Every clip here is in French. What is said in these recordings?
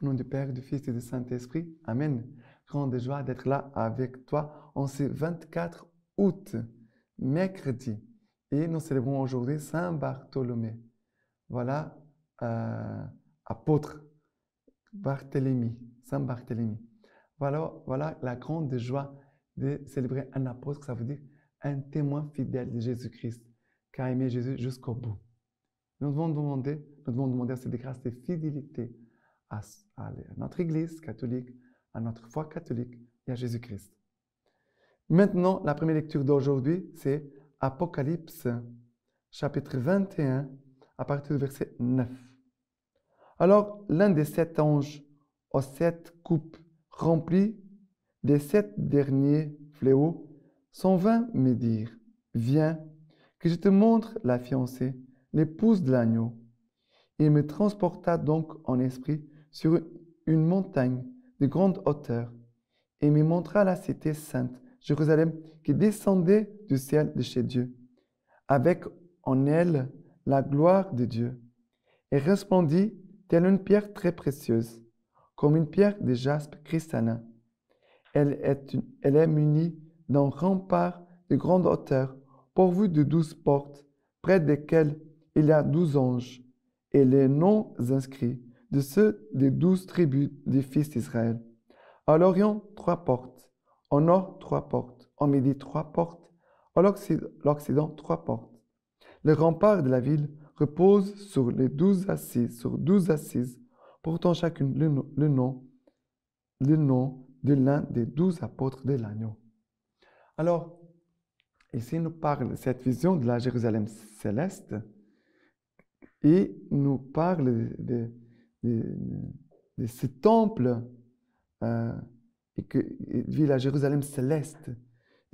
Au nom du Père, du Fils et du Saint-Esprit. Amen. Grande joie d'être là avec toi en ce 24 août, mercredi. Et nous célébrons aujourd'hui Saint Bartholomé. Voilà, apôtre Barthélemy, Saint Barthélemy. Voilà la grande joie de célébrer un apôtre, ça veut dire un témoin fidèle de Jésus-Christ, qui a aimé Jésus jusqu'au bout. Nous devons demander à cette grâce de fidélité à notre Église catholique, à notre foi catholique et à Jésus-Christ. Maintenant, la première lecture d'aujourd'hui, c'est Apocalypse, chapitre 21, à partir du verset 9. Alors, l'un des 7 anges aux 7 coupes remplies des 7 derniers fléaux s'en vint me dire, « Viens, que je te montre la fiancée, l'épouse de l'agneau. » Il me transporta donc en esprit sur une montagne de grande hauteur et me montra la cité sainte, Jérusalem, qui descendait du ciel de chez Dieu, avec en elle la gloire de Dieu, et resplendit telle une pierre très précieuse, comme une pierre de jaspe cristallin. Elle est munie d'un rempart de grande hauteur, pourvu de 12 portes, près desquelles il y a 12 anges, et les noms inscrits de ceux des 12 tribus des fils d'Israël. À l'Orient, 3 portes, au Nord, 3 portes, au Midi, 3 portes, à l'Occident, 3 portes. Le rempart de la ville repose sur 12 assises, portant chacune le nom de l'un des 12 apôtres de l'agneau. Alors, ici nous parle de cette vision de la Jérusalem céleste et nous parle de ce temple et que vit la Jérusalem céleste.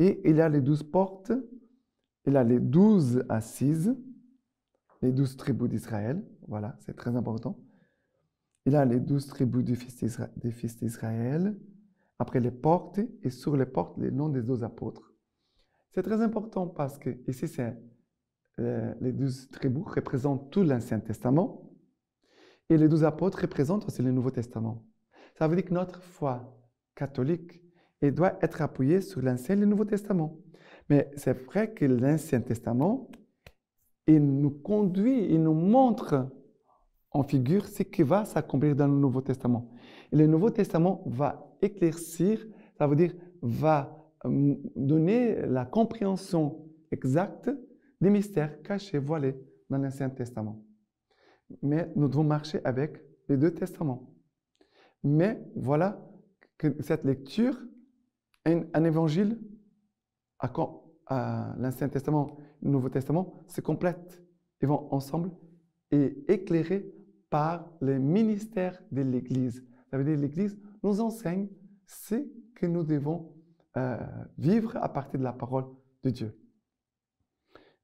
Et il y a les 12 portes, il y a les 12 assises, les 12 tribus d'Israël. Voilà, c'est très important. Il y a les 12 tribus des fils d'Israël. Après les portes, et sur les portes, les noms des 12 apôtres. C'est très important parce que ici, les 12 tribus représentent tout l'Ancien Testament et les 12 apôtres représentent aussi le Nouveau Testament. Ça veut dire que notre foi catholique doit être appuyée sur l'Ancien et le Nouveau Testament. Mais c'est vrai que l'Ancien Testament, il nous conduit, il nous montre en figure ce qui va s'accomplir dans le Nouveau Testament. Et le Nouveau Testament va éclaircir, ça veut dire va donner la compréhension exacte des mystères cachés, voilés dans l'Ancien Testament. Mais nous devons marcher avec les deux testaments. Mais voilà que cette lecture, un évangile à l'Ancien Testament et le Nouveau Testament se complètent. Ils vont ensemble et éclairés par les ministères de l'Église. Ça veut dire que l'Église nous enseigne ce que nous devons vivre à partir de la parole de Dieu.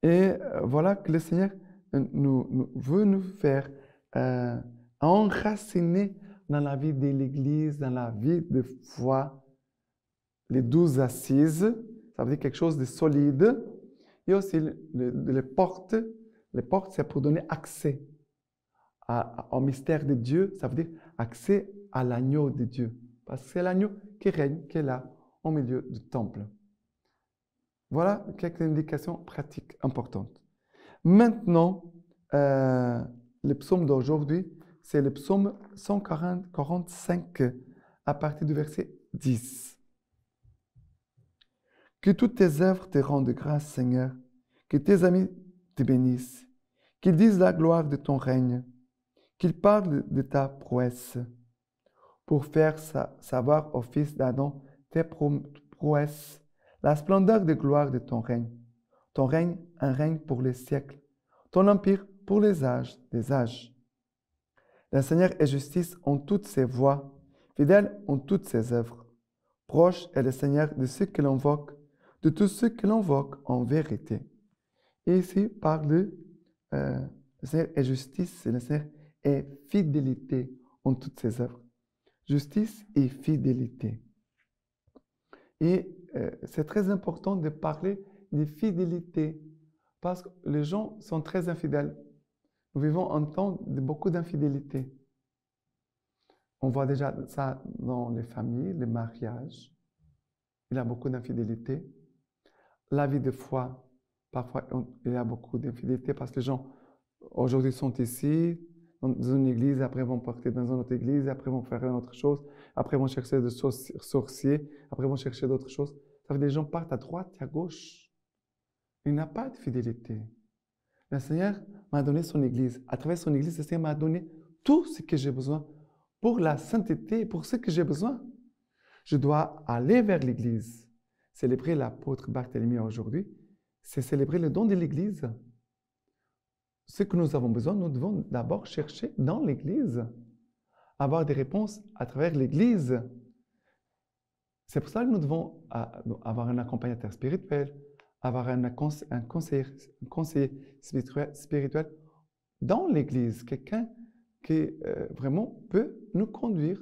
Et voilà que le Seigneur veut nous faire enraciner dans la vie de l'Église, dans la vie de foi. Les 12 assises, ça veut dire quelque chose de solide. Et aussi les portes. Les portes, c'est pour donner accès au mystère de Dieu. Ça veut dire accès à l'agneau de Dieu. Parce que c'est l'agneau qui règne, qui est là, au milieu du temple. Voilà quelques indications pratiques importantes. Maintenant, le psaume d'aujourd'hui, c'est le psaume 145 à partir du verset 10. Que toutes tes œuvres te rendent grâce, Seigneur, que tes amis te bénissent, qu'ils disent la gloire de ton règne, qu'ils parlent de ta prouesse, pour faire savoir aux fils d'Adam tes prouesses, la splendeur de gloire de ton règne. Ton règne, un règne pour les siècles, ton empire pour les âges des âges. Le Seigneur est justice en toutes ses voies, fidèle en toutes ses œuvres. Proche est le Seigneur de ceux que l'invoquent, de tous ceux que l'invoquent en vérité. Et ici, parle le Seigneur est justice et le Seigneur est fidélité en toutes ses œuvres. Justice et fidélité. Et c'est très important de parler de fidélité parce que les gens sont très infidèles. Nous vivons un temps de beaucoup d'infidélité. On voit déjà ça dans les familles, les mariages. Il y a beaucoup d'infidélité. La vie de foi, parfois, il y a beaucoup d'infidélité parce que les gens, aujourd'hui, sont ici, dans une église, après vont partir dans une autre église, après vont faire une autre chose, après vont chercher des sorciers, après vont chercher d'autres choses. Ça veut dire que les gens partent à droite et à gauche. Il n'y a pas de fidélité. Le Seigneur m'a donné son église. À travers son église, le Seigneur m'a donné tout ce que j'ai besoin pour la sainteté, pour ce que j'ai besoin. Je dois aller vers l'église. Célébrer l'apôtre Barthélemy aujourd'hui, c'est célébrer le don de l'église. Ce que nous avons besoin, nous devons d'abord chercher dans l'église, avoir des réponses à travers l'église. C'est pour ça que nous devons avoir un accompagnateur spirituel, avoir un conseiller spirituel dans l'église, quelqu'un qui vraiment peut nous conduire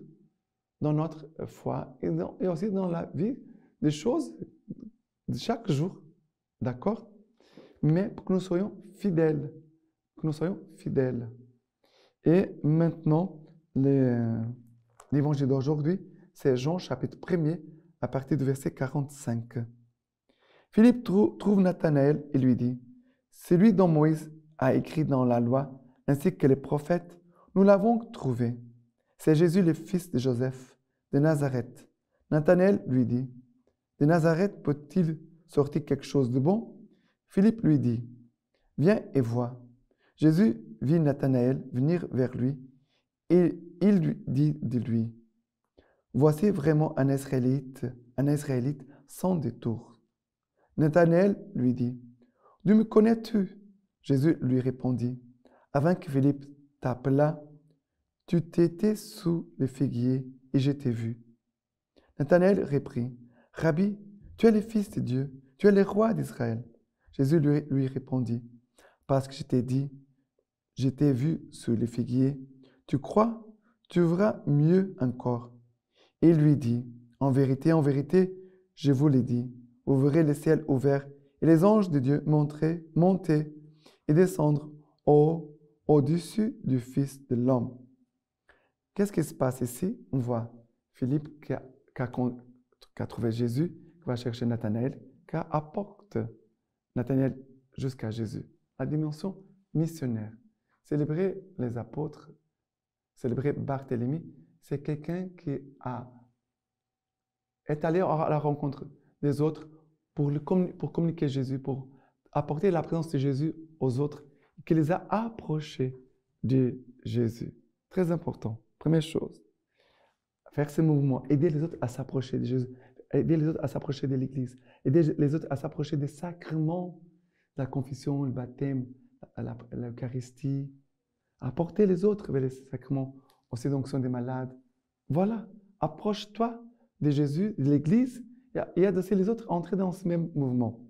dans notre foi et aussi dans la vie des choses de chaque jour, d'accord? Mais pour que nous soyons fidèles, que nous soyons fidèles. Et maintenant, l'évangile d'aujourd'hui, c'est Jean chapitre 1er à partir du verset 45. Philippe trouve Nathanaël et lui dit, « Celui dont Moïse a écrit dans la loi, ainsi que les prophètes, nous l'avons trouvé. C'est Jésus le fils de Joseph, de Nazareth. » Nathanaël lui dit, « De Nazareth peut-il sortir quelque chose de bon? » Philippe lui dit, « Viens et vois. » Jésus vit Nathanaël venir vers lui et il lui dit de lui, « Voici vraiment un Israélite sans détour. » Nathanaël lui dit, « D'où me connais-tu? » Jésus lui répondit, « Avant que Philippe t'appelât, tu t'étais sous le figuier et je t'ai vu. » Nathanaël reprit, « Rabbi, tu es le Fils de Dieu, tu es le roi d'Israël. » Jésus lui répondit, « Parce que je t'ai dit, je t'ai vu sous le figuier, tu crois, tu verras mieux encore. » Et il lui dit, « En vérité, je vous l'ai dit, vous verrez le ciel ouvert et les anges de Dieu monter et descendre au-dessus du Fils de l'homme. » Qu'est-ce qui se passe ici? On voit Philippe qui a trouvé Jésus, qui va chercher Nathanaël, qui apporte Nathanaël jusqu'à Jésus. La dimension missionnaire. Célébrer les apôtres, célébrer Barthélemy, c'est quelqu'un qui est allé à la rencontre des autres pour communiquer Jésus, pour apporter la présence de Jésus aux autres, qui les a approchés de Jésus. Très important. Première chose, faire ce mouvement, aider les autres à s'approcher de Jésus, aider les autres à s'approcher de l'Église, aider les autres à s'approcher des sacrements, la confession, le baptême, l'Eucharistie, apporter les autres vers les sacrements, aussi l'onction des malades. Voilà, approche-toi de Jésus, de l'Église, et aide aussi les autres à entrer dans ce même mouvement.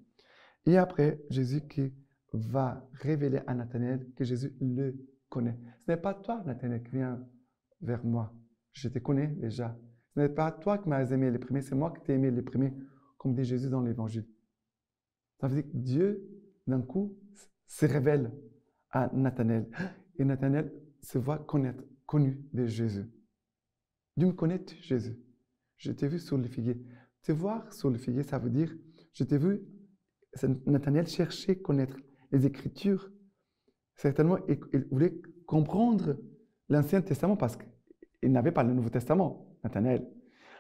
Et après, Jésus qui va révéler à Nathanaël que Jésus le connaît. Ce n'est pas toi, Nathanaël, qui viens vers moi. Je te connais déjà. Ce n'est pas toi qui m'as aimé les premiers, c'est moi qui t'ai aimé les premiers, comme dit Jésus dans l'Évangile. Ça veut dire que Dieu, d'un coup, se révèle à Nathanaël. Et Nathanaël se voit connu de Jésus. Dieu me connaît, Jésus. Je t'ai vu sur le figuier. Te voir sur le figuier, ça veut dire, je t'ai vu, Nathanaël cherchait à connaître les Écritures. Certainement, il voulait comprendre l'Ancien Testament parce qu'il n'avait pas le Nouveau Testament, Nathanaël.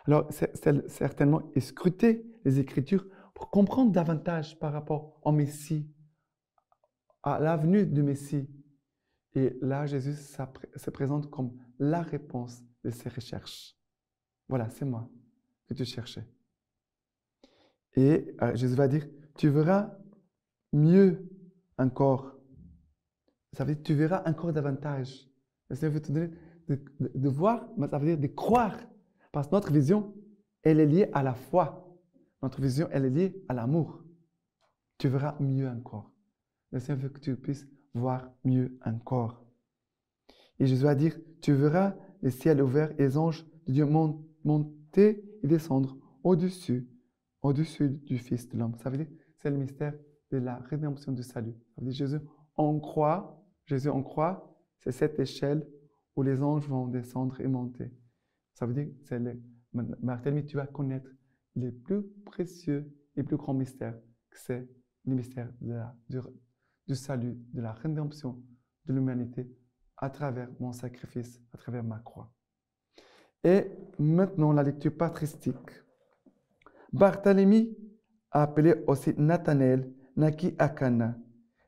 Alors, certainement, il scrutait les Écritures pour comprendre davantage par rapport au Messie, à la venue du Messie. Et là, Jésus se présente comme la réponse de ses recherches. Voilà, c'est moi que tu cherchais. Et Jésus va dire, tu verras mieux encore. Ça veut dire, tu verras encore davantage. Le Seigneur veut te donner de voir, mais ça veut dire de croire. Parce que notre vision, elle est liée à la foi. Notre vision, elle est liée à l'amour. Tu verras mieux encore. Le Seigneur veut que tu puisses voir mieux encore. Et Jésus va dire, tu verras le ciel ouvert et les anges de Dieu monter et descendre au-dessus du Fils de l'homme. Ça veut dire, c'est le mystère de la rédemption du salut. Ça veut dire, Jésus, on croit, c'est cette échelle où les anges vont descendre et monter. Ça veut dire que Barthélemy, tu vas connaître les plus précieux et plus grands mystères, que c'est le mystère du salut, de la rédemption de l'humanité à travers mon sacrifice, à travers ma croix. Et maintenant, la lecture patristique. Barthélemy, appelé aussi Nathanaël, naquit à Cana.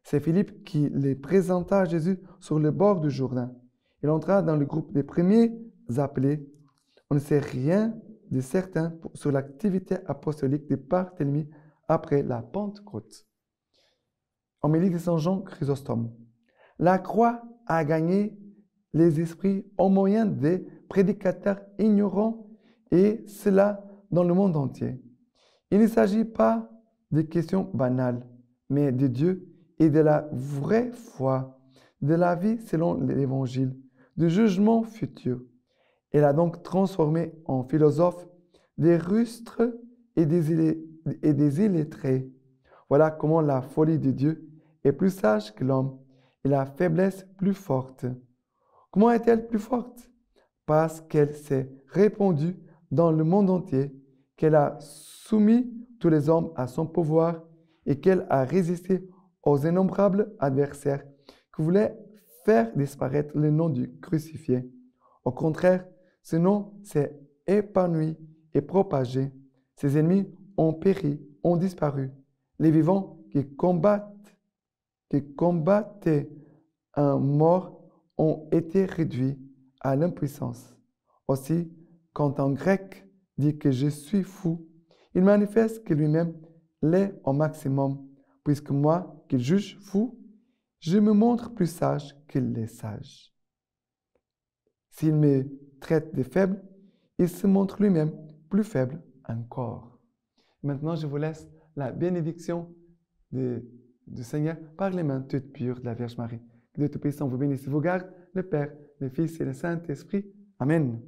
C'est Philippe qui les présenta à Jésus sur le bord du Jourdain. Il entra dans le groupe des premiers appelés. On ne sait rien de certain sur l'activité apostolique de Barthélemy après la Pentecôte. Homélie de Saint Jean Chrysostome. La croix a gagné les esprits au moyen des prédicateurs ignorants et cela dans le monde entier. Il ne s'agit pas de questions banales, mais de Dieu et de la vraie foi, de la vie selon l'Évangile, du jugement futur. Elle a donc transformé en philosophes des rustres et des illettrés. Voilà comment la folie de Dieu est plus sage que l'homme et la faiblesse plus forte. Comment est-elle plus forte? Parce qu'elle s'est répandue dans le monde entier, qu'elle a soumis tous les hommes à son pouvoir et qu'elle a résisté aux innombrables adversaires qui voulaient faire disparaître le nom du crucifié. Au contraire, ce nom s'est épanoui et propagé. Ses ennemis ont péri, ont disparu. Les vivants qui combattaient un mort ont été réduits à l'impuissance. Aussi, quand un grec dit que je suis fou, il manifeste que lui-même l'est au maximum, puisque moi, qu'il juge fou, je me montre plus sage que les sages. S'il me traite de faible, il se montre lui-même plus faible encore. Maintenant, je vous laisse la bénédiction du Seigneur par les mains toutes pures de la Vierge Marie. Que Dieu Tout-Puissant vous bénisse et vous garde, le Père, le Fils et le Saint-Esprit. Amen.